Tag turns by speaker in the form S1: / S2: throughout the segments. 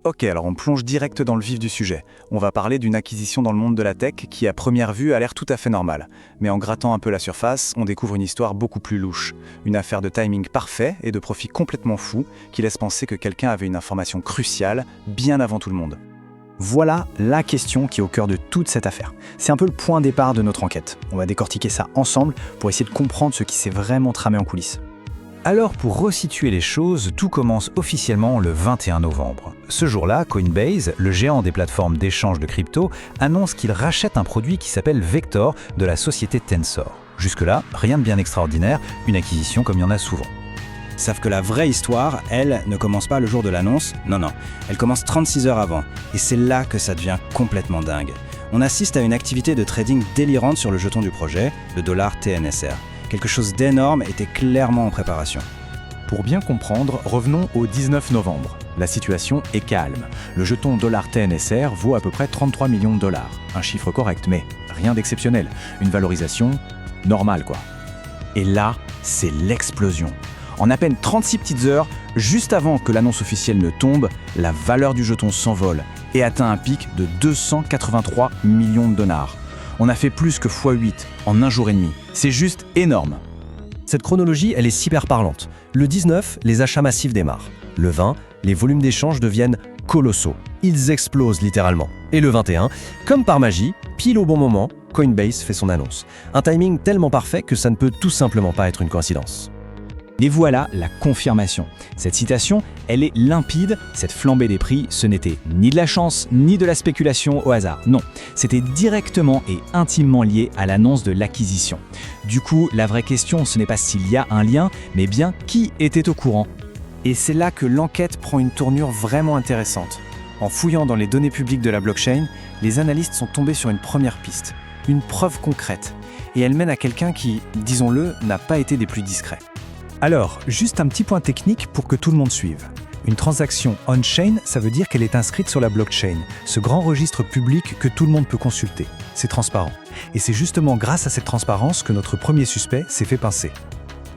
S1: Ok, alors on plonge direct dans le vif du sujet. On va parler d'une acquisition dans le monde de la tech qui à première vue a l'air tout à fait normale. Mais en grattant un peu la surface, on découvre une histoire beaucoup plus louche. Une affaire de timing parfait et de profit complètement fou qui laisse penser que quelqu'un avait une information cruciale bien avant tout le monde.
S2: Voilà la question qui est au cœur de toute cette affaire. C'est un peu le point de départ de notre enquête. On va décortiquer ça ensemble pour essayer de comprendre ce qui s'est vraiment tramé en coulisses.
S3: Alors pour resituer les choses, tout commence officiellement le 21 novembre. Ce jour-là, Coinbase, le géant des plateformes d'échange de crypto, annonce qu'il rachète un produit qui s'appelle Vector de la société Tensor. Jusque-là, rien de bien extraordinaire, une acquisition comme il y en a souvent.
S4: Sauf que la vraie histoire, elle, ne commence pas le jour de l'annonce, non, elle commence 36 heures avant. Et c'est là que ça devient complètement dingue. On assiste à une activité de trading délirante sur le jeton du projet, le dollar TNSR. Quelque chose d'énorme était clairement en préparation.
S5: Pour bien comprendre, revenons au 19 novembre. La situation est calme. Le jeton dollar TNSR vaut à peu près 33 millions de dollars. Un chiffre correct, mais rien d'exceptionnel. Une valorisation normale, quoi. Et là, c'est l'explosion. En à peine 36 petites heures, juste avant que l'annonce officielle ne tombe, la valeur du jeton s'envole et atteint un pic de 283 millions de dollars. On a fait plus que x8 en un jour et demi. C'est juste énorme.
S6: Cette chronologie, elle est super parlante. Le 19, les achats massifs démarrent. Le 20, les volumes d'échanges deviennent colossaux. Ils explosent littéralement. Et le 21, comme par magie, pile au bon moment, Coinbase fait son annonce. Un timing tellement parfait que ça ne peut tout simplement pas être une coïncidence.
S2: Et voilà la confirmation. Cette citation, elle est limpide. Cette flambée des prix, ce n'était ni de la chance, ni de la spéculation au hasard. Non, c'était directement et intimement lié à l'annonce de l'acquisition. Du coup, la vraie question, ce n'est pas s'il y a un lien, mais bien qui était au courant. Et c'est là que l'enquête prend une tournure vraiment intéressante. En fouillant dans les données publiques de la blockchain, les analystes sont tombés sur une première piste, une preuve concrète. Et elle mène à quelqu'un qui, disons-le, n'a pas été des plus discrets. Alors, juste un petit point technique pour que tout le monde suive. Une transaction on-chain, ça veut dire qu'elle est inscrite sur la blockchain, ce grand registre public que tout le monde peut consulter. C'est transparent. Et c'est justement grâce à cette transparence que notre premier suspect s'est fait pincer.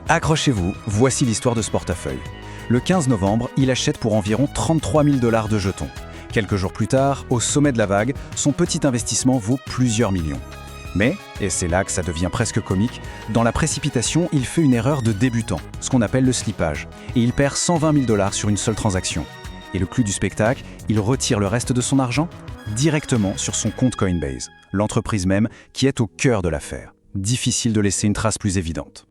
S1: Accrochez-vous, voici l'histoire de ce portefeuille. Le 15 novembre, il achète pour environ 33 000 $ de jetons. Quelques jours plus tard, au sommet de la vague, son petit investissement vaut plusieurs millions. Mais, et c'est là que ça devient presque comique, dans la précipitation, il fait une erreur de débutant, ce qu'on appelle le slippage, et il perd 120 000 $ sur une seule transaction. Et le clou du spectacle, il retire le reste de son argent directement sur son compte Coinbase, l'entreprise même qui est au cœur de l'affaire. Difficile de laisser une trace plus évidente.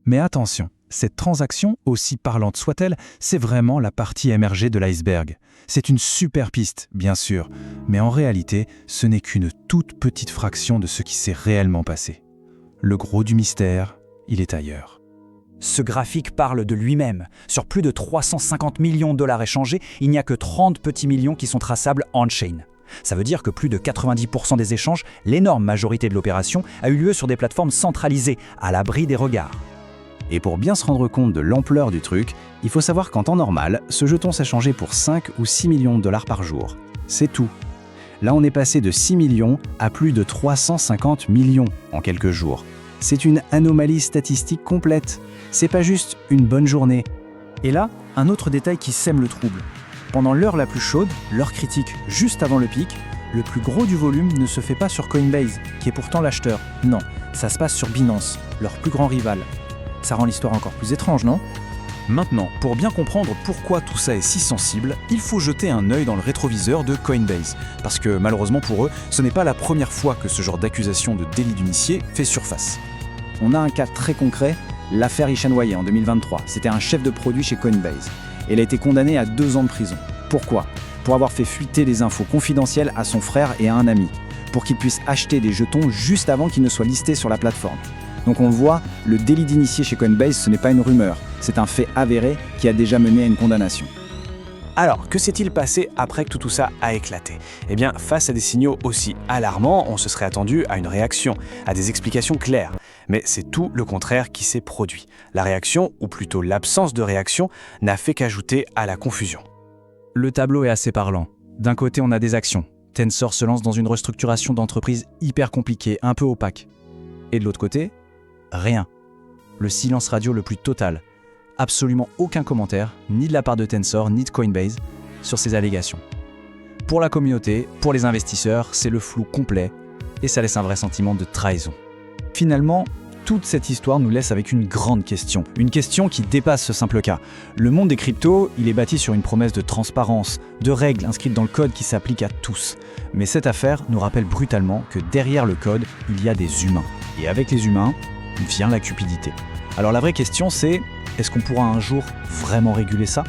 S5: Mais attention, cette transaction, aussi parlante soit-elle, c'est vraiment la partie émergée de l'iceberg. C'est une super piste, bien sûr, mais en réalité, ce n'est qu'une toute petite fraction de ce qui s'est réellement passé. Le gros du mystère, il est ailleurs.
S3: Ce graphique parle de lui-même. Sur plus de 350 millions de dollars échangés, il n'y a que 30 petits millions qui sont traçables on-chain. Ça veut dire que plus de 90% des échanges, l'énorme majorité de l'opération, a eu lieu sur des plateformes centralisées, à l'abri des regards.
S4: Et pour bien se rendre compte de l'ampleur du truc, il faut savoir qu'en temps normal, ce jeton s'échangeait pour 5 ou 6 millions de dollars par jour. C'est tout. Là, on est passé de 6 millions à plus de 350 millions en quelques jours. C'est une anomalie statistique complète. C'est pas juste une bonne journée.
S2: Et là, un autre détail qui sème le trouble. Pendant l'heure la plus chaude, l'heure critique juste avant le pic, le plus gros du volume ne se fait pas sur Coinbase, qui est pourtant l'acheteur. Non, ça se passe sur Binance, leur plus grand rival. Ça rend l'histoire encore plus étrange, non ?
S1: Maintenant, pour bien comprendre pourquoi tout ça est si sensible, il faut jeter un œil dans le rétroviseur de Coinbase. Parce que malheureusement pour eux, ce n'est pas la première fois que ce genre d'accusation de délit d'initié fait surface.
S4: On a un cas très concret, l'affaire Ishan-Wayeh en 2023. C'était un chef de produit chez Coinbase. Il a été condamné à 2 ans de prison. Pourquoi ? Pour avoir fait fuiter des infos confidentielles à son frère et à un ami, pour qu'il puisse acheter des jetons juste avant qu'ils ne soient listés sur la plateforme. Donc on le voit, le délit d'initié chez Coinbase, ce n'est pas une rumeur, c'est un fait avéré qui a déjà mené à une condamnation.
S2: Alors, que s'est-il passé après que tout ça a éclaté ? Eh bien, face à des signaux aussi alarmants, on se serait attendu à une réaction, à des explications claires. Mais c'est tout le contraire qui s'est produit. La réaction, ou plutôt l'absence de réaction, n'a fait qu'ajouter à la confusion.
S5: Le tableau est assez parlant. D'un côté, on a des actions. Tensor se lance dans une restructuration d'entreprise hyper compliquée, un peu opaque. Et de l'autre côté, rien. Le silence radio le plus total. Absolument aucun commentaire, ni de la part de Tensor, ni de Coinbase.
S2: sur ces allégations. Pour la communauté, pour les investisseurs, c'est le flou complet et ça laisse un vrai sentiment de trahison.
S1: Finalement, toute cette histoire nous laisse avec une grande question. Une question qui dépasse ce simple cas. Le monde des cryptos, il est bâti sur une promesse de transparence, de règles inscrites dans le code qui s'appliquent à tous. Mais cette affaire nous rappelle brutalement que derrière le code, il y a des humains. Et avec les humains, vient la cupidité. Alors la vraie question c'est, est-ce qu'on pourra un jour vraiment réguler ça ?